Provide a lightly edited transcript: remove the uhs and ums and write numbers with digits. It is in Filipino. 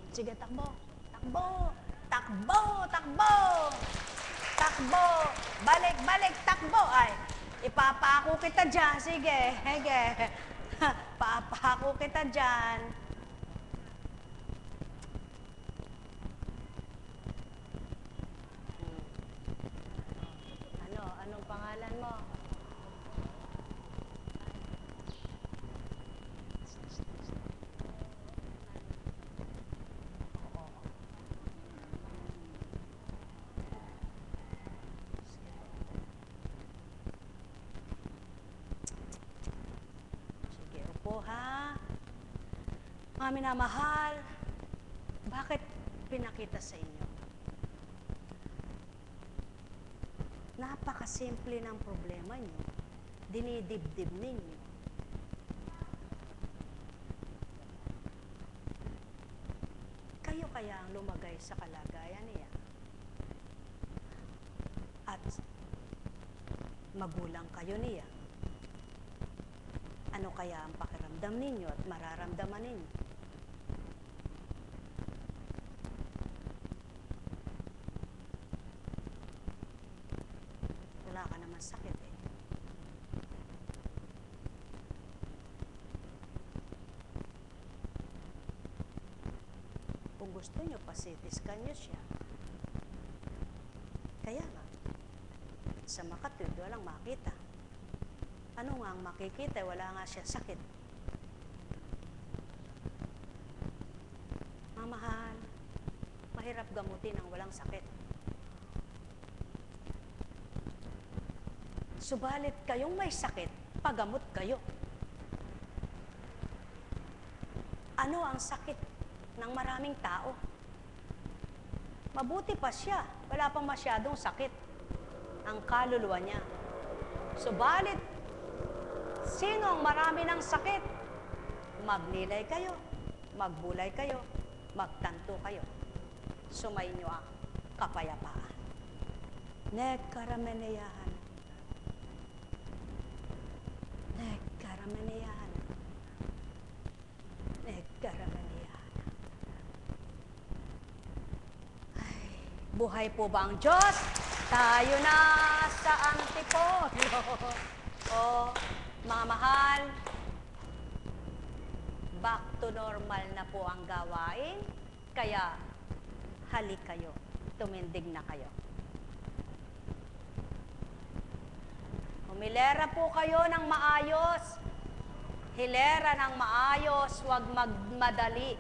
Sige, takbo. Takbo. Takbo. Takbo. Takbo. Balik, balik, takbo. Ay, ipapako kita dyan. Sige, sige. Papako kita dyan. Anong pangalan mo? Sige, upo ha. Mga minamahal, bakit pinakita sa inyo? Napakasimple ng problema nyo. Dinidibdib ninyo. Kayo kaya ang lumagay sa kalagayan niya. At magulang kayo niya. Ano kaya ang pakiramdam ninyo at mararamdaman ninyo? Wala ka naman sakit eh. Kung gusto nyo, pasitiskan nyo siya. Kaya nga, sa Makatwid, walang makita. Ano nga ang makikita? Wala nga siya sakit. Mamahal, mahirap gamutin ang walang sakit. Subalit kayong may sakit, pagamot kayo. Ano ang sakit ng maraming tao? Mabuti pa siya, wala pang masyadong sakit ang kaluluwa niya. Subalit, sino ang marami ng sakit? Magnilay kayo, magbulay kayo, magtanto kayo. Sumainyo ang kapayapaan. Nagkarameneyahan. Nagkarameneyahan. Nagkarameneyahan. Ay, buhay po ba ang Diyos? Tayo na sa Antipono. O, mga mahal, back to normal na po ang gawain, kaya halik kayo, tumindig na kayo. Humilera po kayo ng maayos. Hilera ng maayos, huwag magmadali.